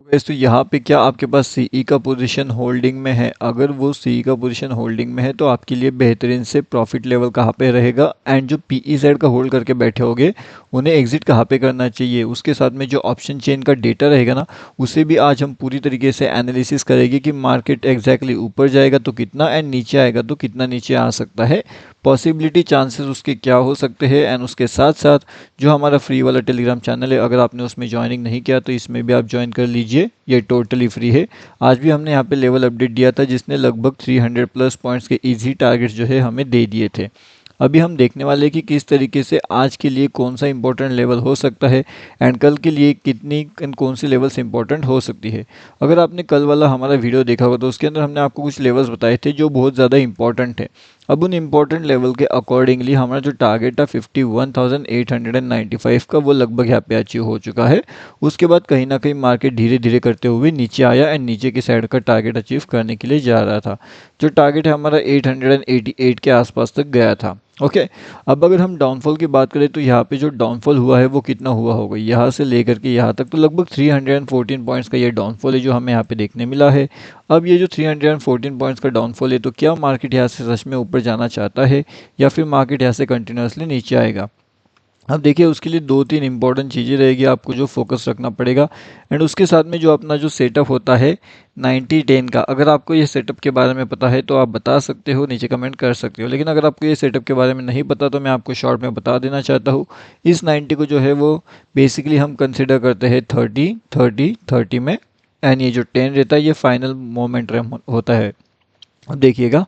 वैसे तो यहाँ पे क्या आपके पास सीई का पोजीशन होल्डिंग में है। अगर वो सीई का पोजीशन होल्डिंग में है तो आपके लिए बेहतरीन से प्रॉफिट लेवल कहाँ पे रहेगा, एंड जो पीई साइड का होल्ड करके बैठे होगे उन्हें एग्जिट कहाँ पे करना चाहिए। उसके साथ में जो ऑप्शन चेन का डेटा रहेगा ना, उसे भी आज हम पूरी तरीके से एनालिसिस करेंगे कि मार्केट एग्जैक्टली ऊपर जाएगा तो कितना, एंड नीचे आएगा तो कितना नीचे आ सकता है, पॉसिबिलिटी चांसेस उसके क्या हो सकते हैं। एंड उसके साथ साथ जो हमारा फ्री वाला टेलीग्राम चैनल है, अगर आपने उसमें ज्वाइनिंग नहीं किया तो इसमें भी आप ज्वाइन कर लीजिए, ये टोटली फ्री है। आज भी हमने यहाँ पे लेवल अपडेट दिया था जिसने लगभग 300 प्लस पॉइंट्स के इजी टारगेट्स जो है हमें दे दिए थे। अभी हम देखने वाले हैं कि किस तरीके से आज के लिए कौन सा इंपॉर्टेंट लेवल हो सकता है, एंड कल के लिए कितनी कौन सी लेवल्स इंपॉर्टेंट हो सकती है। अगर आपने कल वाला हमारा वीडियो देखा होगा तो उसके अंदर हमने आपको कुछ लेवल्स बताए थे जो बहुत ज़्यादा इंपॉर्टेंट है। अब उन इम्पोर्टेंट लेवल के अकॉर्डिंगली हमारा जो टारगेट था 51,895 का, वो लगभग यहाँ पे अचीव हो चुका है। उसके बाद कहीं ना कहीं मार्केट धीरे धीरे करते हुए नीचे आया, एंड नीचे की साइड का टारगेट अचीव करने के लिए जा रहा था। जो टारगेट है हमारा 888 के आसपास तक गया था। ओके, अब अगर हम डाउनफॉल की बात करें तो यहाँ पे जो डाउनफॉल हुआ है वो कितना हुआ होगा, यहाँ से लेकर के यहाँ तक तो लगभग 314 पॉइंट्स का ये डाउनफॉल है जो हमें यहाँ पे देखने मिला है। अब ये जो 314 पॉइंट्स का डाउनफॉल है, तो क्या मार्केट यहाँ से सच में ऊपर जाना चाहता है या फिर मार्केट यहाँ से कंटिन्यूसली नीचे आएगा। अब देखिए उसके लिए दो तीन इंपॉर्टेंट चीज़ें रहेगी आपको जो फोकस रखना पड़ेगा, एंड उसके साथ में जो अपना जो सेटअप होता है 90-10 का, अगर आपको ये सेटअप के बारे में पता है तो आप बता सकते हो, नीचे कमेंट कर सकते हो। लेकिन अगर आपको ये सेटअप के बारे में नहीं पता तो मैं आपको शॉर्ट में बता देना चाहता हूँ। इस 90 को जो है वो बेसिकली हम कंसिडर करते हैं 30-30-30 में, एंड ये जो 10 रहता है ये फाइनल मोमेंटम होता है। अब देखिएगा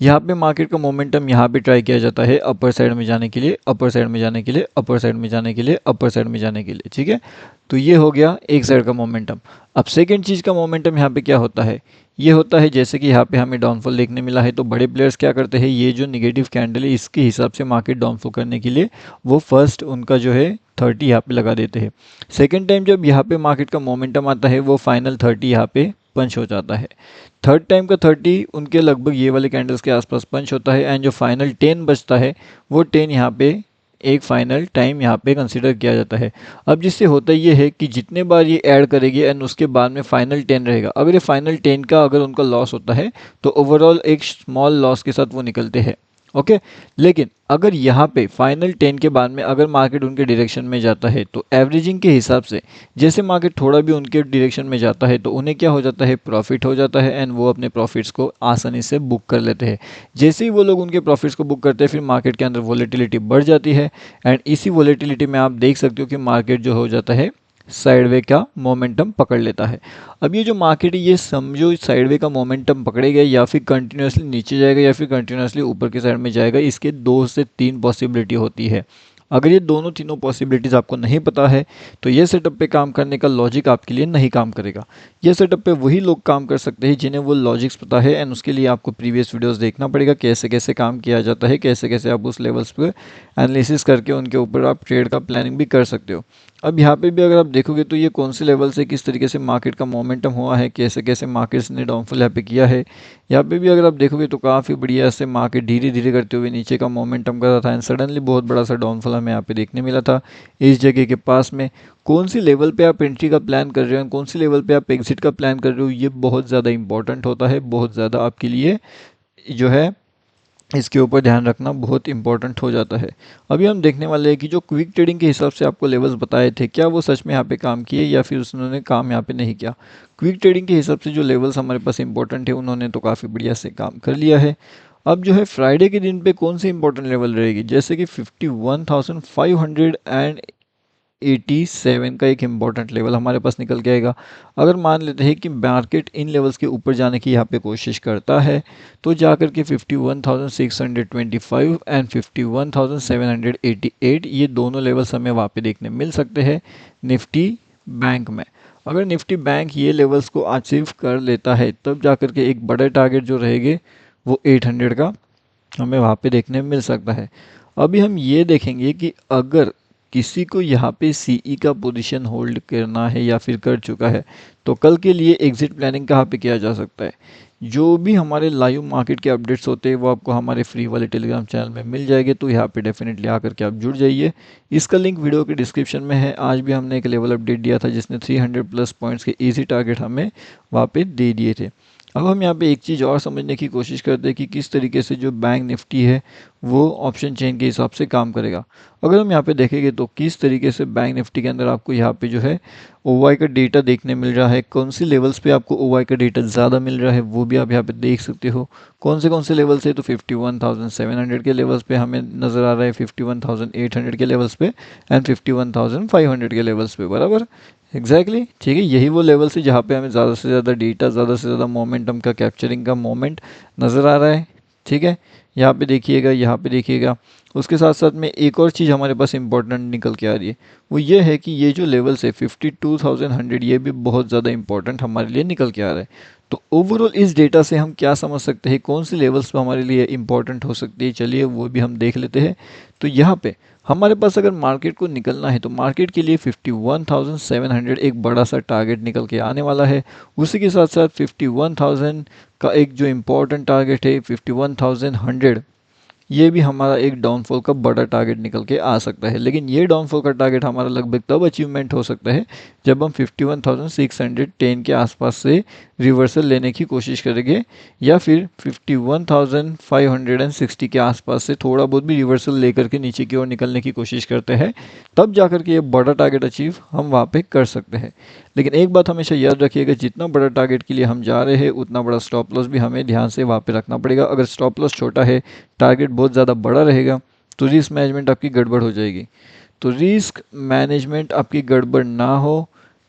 यहाँ पे मार्केट का मोमेंटम यहाँ पे ट्राई किया जाता है अपर साइड में जाने के लिए, अपर साइड में जाने के लिए, अपर साइड में जाने के लिए, अपर साइड में जाने के लिए। ठीक है, तो ये हो गया एक साइड का मोमेंटम। अब सेकंड चीज़ का मोमेंटम यहाँ पे क्या होता है, ये होता है जैसे कि यहाँ पे हमें डाउनफॉल देखने मिला है तो बड़े प्लेयर्स क्या करते हैं, ये जो निगेटिव कैंडल है इसके हिसाब से मार्केट डाउनफॉल करने के लिए वो फर्स्ट उनका जो है 30 यहाँ पे लगा देते हैं। सेकेंड टाइम जब यहाँ पे मार्केट का मोमेंटम आता है वो फाइनल 30 यहाँ पे पंच हो जाता है। थर्ड टाइम का 30 उनके लगभग ये वाले कैंडल्स के आसपास पंच होता है, एंड जो फाइनल 10 बचता है वो 10 यहाँ पे एक फाइनल टाइम यहाँ पे कंसिडर किया जाता है। अब जिससे होता ये है कि जितने बार ये ऐड करेगी एंड उसके बाद में फाइनल 10 रहेगा, अगर ये फाइनल 10 का अगर उनका लॉस होता है तो ओवरऑल एक स्मॉल लॉस के साथ वो निकलते हैं। ओके, लेकिन अगर यहाँ पे फाइनल 10 के बाद में अगर मार्केट उनके डायरेक्शन में जाता है तो एवरेजिंग के हिसाब से जैसे मार्केट थोड़ा भी उनके डायरेक्शन में जाता है तो उन्हें क्या हो जाता है, प्रॉफिट हो जाता है, एंड वो अपने प्रॉफिट्स को आसानी से बुक कर लेते हैं। जैसे ही वो लोग उनके प्रॉफिट्स को बुक करते हैं फिर मार्केट के अंदर वॉलेटिलिटी बढ़ जाती है, एंड इसी वॉलेटिलिटी में आप देख सकते हो कि मार्केट जो हो जाता है साइडवे का मोमेंटम पकड़ लेता है। अब ये जो मार्केट है ये समझो साइडवे का मोमेंटम पकड़ेगा या फिर कंटिन्यूसली नीचे जाएगा या फिर कंटिन्यूसली ऊपर की साइड में जाएगा, इसके 2 से 3 पॉसिबिलिटी होती है। अगर ये दोनों तीनों पॉसिबिलिटीज़ आपको नहीं पता है तो ये सेटअप पे काम करने का लॉजिक आपके लिए नहीं काम करेगा। ये सेटअप पे वही लोग काम कर सकते हैं जिन्हें वो लॉजिक्स पता है, एंड उसके लिए आपको प्रीवियस वीडियोस देखना पड़ेगा कैसे कैसे काम किया जाता है, कैसे कैसे आप उस लेवल्स पे एनालिसिस करके उनके ऊपर आप ट्रेड का प्लानिंग भी कर सकते हो। अब यहाँ पे भी अगर आप देखोगे तो ये कौन से लेवल से किस तरीके से मार्केट का मोमेंटम हुआ है, कैसे कैसे मार्केट्स ने डाउनफॉल यहाँ पे किया है, यहाँ पे भी अगर आप देखोगे तो काफ़ी बढ़िया से मार्केट धीरे धीरे करते हुए नीचे का मोमेंटम कर रहा था, एंड सडनली बहुत बड़ा सा डाउनफॉल हमें यहाँ पे देखने मिला था इस जगह के पास में। कौन सी लेवल पे आप एंट्री का प्लान कर रहे हो, कौन सी लेवल पे आप एग्जिट का प्लान कर रहे हो, ये बहुत ज़्यादा इंपॉर्टेंट होता है, बहुत ज़्यादा आपके लिए जो है इसके ऊपर ध्यान रखना बहुत इंपॉर्टेंट हो जाता है। अभी हम देखने वाले हैं कि जो क्विक ट्रेडिंग के हिसाब से आपको लेवल्स बताए थे क्या वो सच में यहाँ पे काम किए या फिर उन्होंने काम यहाँ पे नहीं किया। क्विक ट्रेडिंग के हिसाब से जो लेवल्स हमारे पास इंपॉर्टेंट है उन्होंने तो काफ़ी बढ़िया से काम कर लिया है। अब जो है फ्राइडे के दिन पे कौन सी इंपॉर्टेंट लेवल रहेगी, जैसे कि 51,587 का एक इम्पॉर्टेंट लेवल हमारे पास निकल के आएगा। अगर मान लेते हैं कि मार्केट इन लेवल्स के ऊपर जाने की यहाँ पे कोशिश करता है तो जाकर के 51,625 एंड 51,788 ये दोनों लेवल्स हमें वहाँ पे देखने मिल सकते हैं निफ्टी बैंक में। अगर निफ्टी बैंक ये लेवल्स को अचीव कर लेता है तब जाकर के एक बड़े टारगेट जो रहेंगे वो 800 का हमें वहाँ पे देखने मिल सकता है। अभी हम ये देखेंगे कि अगर किसी को यहाँ पे सीई का पोजीशन होल्ड करना है या फिर कर चुका है, तो कल के लिए एग्जिट प्लानिंग कहाँ पे किया जा सकता है। जो भी हमारे लाइव मार्केट के अपडेट्स होते हैं वो आपको हमारे फ्री वाले टेलीग्राम चैनल में मिल जाएंगे, तो यहाँ पे डेफिनेटली आकर के आप जुड़ जाइए। इसका लिंक वीडियो के डिस्क्रिप्शन में है। आज भी हमने एक लेवल अपडेट दिया था जिसने 300 प्लस पॉइंट्स के ईजी टारगेट हमें वहाँ पे दे दिए थे। अब हम यहाँ पे एक चीज़ और समझने की कोशिश करते हैं कि किस तरीके से जो बैंक निफ्टी है वो ऑप्शन चेन के हिसाब से काम करेगा। अगर हम यहाँ पे देखेंगे तो किस तरीके से बैंक निफ्टी के अंदर आपको यहाँ पे जो है ओवाई का डेटा देखने मिल रहा है, कौन सी लेवल्स पे आपको ओवाई का डेटा ज़्यादा मिल रहा है वो भी आप यहाँ पे देख सकते हो। कौन से लेवल्स है, तो 51,700 के लेवल्स पे हमें नज़र आ रहा है, 51,800 के लेवल्स पे एंड 51,500 के लेवल्स पे, बराबर एग्जैक्टली ठीक है। यही वो लेवल्स है जहाँ पे हमें ज़्यादा से ज़्यादा डेटा, ज़्यादा से ज़्यादा मोमेंटम का कैप्चरिंग का मोमेंट नज़र आ रहा है। ठीक है, यहाँ पे देखिएगा, यहाँ पे देखिएगा। उसके साथ साथ में एक और चीज़ हमारे पास इंपॉर्टेंट निकल के आ रही है, वो ये है कि ये जो लेवल्स है 52,100, ये भी बहुत ज़्यादा इंपॉर्टेंट हमारे लिए निकल के आ रहा है। तो ओवरऑल इस डेटा से हम क्या समझ सकते हैं, कौन सी लेवल्स पर हमारे लिए इंपॉर्टेंट हो सकती है, चलिए वो भी हम देख लेते हैं। तो यहाँ पे हमारे पास अगर मार्केट को निकलना है तो मार्केट के लिए 51,700 एक बड़ा सा टारगेट निकल के आने वाला है। उसी के साथ साथ 51,000 का एक जो इम्पोर्टेंट टारगेट है 51,100, ये भी हमारा एक डाउनफॉल का बड़ा टारगेट निकल के आ सकता है। लेकिन ये डाउनफॉल का टारगेट हमारा लगभग तब अचीवमेंट हो सकता है जब हम 51,610 के आसपास से रिवर्सल लेने की कोशिश करेंगे, या फिर 51,560 के आसपास से थोड़ा बहुत भी रिवर्सल लेकर के नीचे की ओर निकलने की कोशिश करते हैं, तब जाकर के ये बड़ा टारगेट अचीव हम वहाँ पे कर सकते हैं। लेकिन एक बात हमेशा याद रखिएगा, जितना बड़ा टारगेट के लिए हम जा रहे हैं उतना बड़ा स्टॉप लॉस भी हमें ध्यान से वहाँ पे रखना पड़ेगा। अगर स्टॉप लॉस छोटा है, टारगेट बहुत ज़्यादा बड़ा रहेगा, तो रिस्क मैनेजमेंट आपकी गड़बड़ हो जाएगी। तो रिस्क मैनेजमेंट आपकी गड़बड़ ना हो,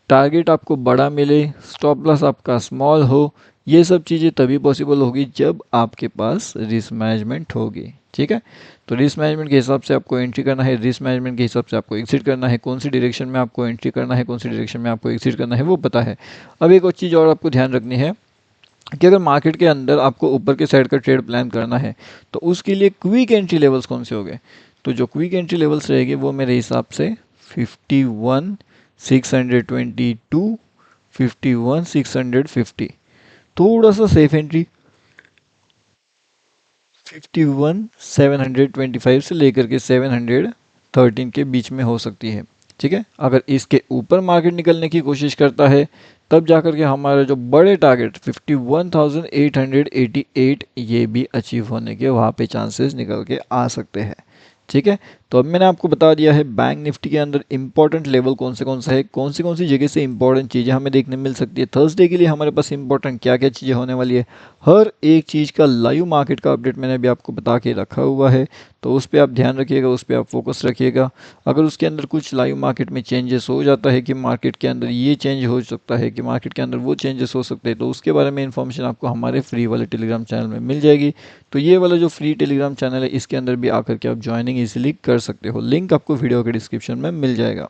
टारगेट आपको बड़ा मिले, स्टॉप लॉस आपका स्मॉल हो, ये सब चीज़ें तभी पॉसिबल होगी जब आपके पास रिस्क मैनेजमेंट होगी। ठीक है, तो रिस्क मैनेजमेंट के हिसाब से आपको एंट्री करना है, रिस्क मैनेजमेंट के हिसाब से आपको एग्जिट करना है, कौन सी डायरेक्शन में आपको एंट्री करना है, कौन सी डायरेक्शन में आपको एग्जिट करना है वो पता है। अब एक और चीज़ और आपको ध्यान रखनी है कि अगर मार्केट के अंदर आपको ऊपर के साइड का ट्रेड प्लान करना है तो उसके लिए क्विक एंट्री लेवल्स कौन से हो गए, तो जो क्विक एंट्री लेवल्स रहेंगे वो मेरे हिसाब से 51,622, 51,650, थोड़ा सा सेफ एंट्री 51,725 से लेकर के 713 के बीच में हो सकती है। ठीक है, अगर इसके ऊपर मार्केट निकलने की कोशिश करता है तब जाकर के हमारे जो बड़े टारगेट 51,888 ये भी अचीव होने के वहाँ पे चांसेस निकल के आ सकते हैं। ठीक है, तो अब मैंने आपको बता दिया है बैंक निफ्टी के अंदर इंपॉर्टेंट लेवल कौन सा है, कौन सी जगह से इंपॉर्टेंट चीज़ें हमें देखने मिल सकती है। थर्सडे के लिए हमारे पास इंपॉर्टेंट क्या क्या चीज़ें होने वाली है, हर एक चीज़ का लाइव मार्केट का अपडेट मैंने अभी आपको बता के रखा हुआ है, तो उस पर आप ध्यान रखिएगा, उस पर आप फोकस रखिएगा। अगर उसके अंदर कुछ लाइव मार्केट में चेंजेस हो जाता है कि मार्केट के अंदर ये चेंज हो सकता है, कि मार्केट के अंदर वो चेंजेस हो सकते हैं, तो उसके बारे में इन्फॉर्मेशन आपको हमारे फ्री वाले टेलीग्राम चैनल में मिल जाएगी। तो ये वाला जो फ्री टेलीग्राम चैनल है इसके अंदर भी आकर के आप ज्वाइनिंग इजीली कर सकते हो, लिंक आपको वीडियो के डिस्क्रिप्शन में मिल जाएगा।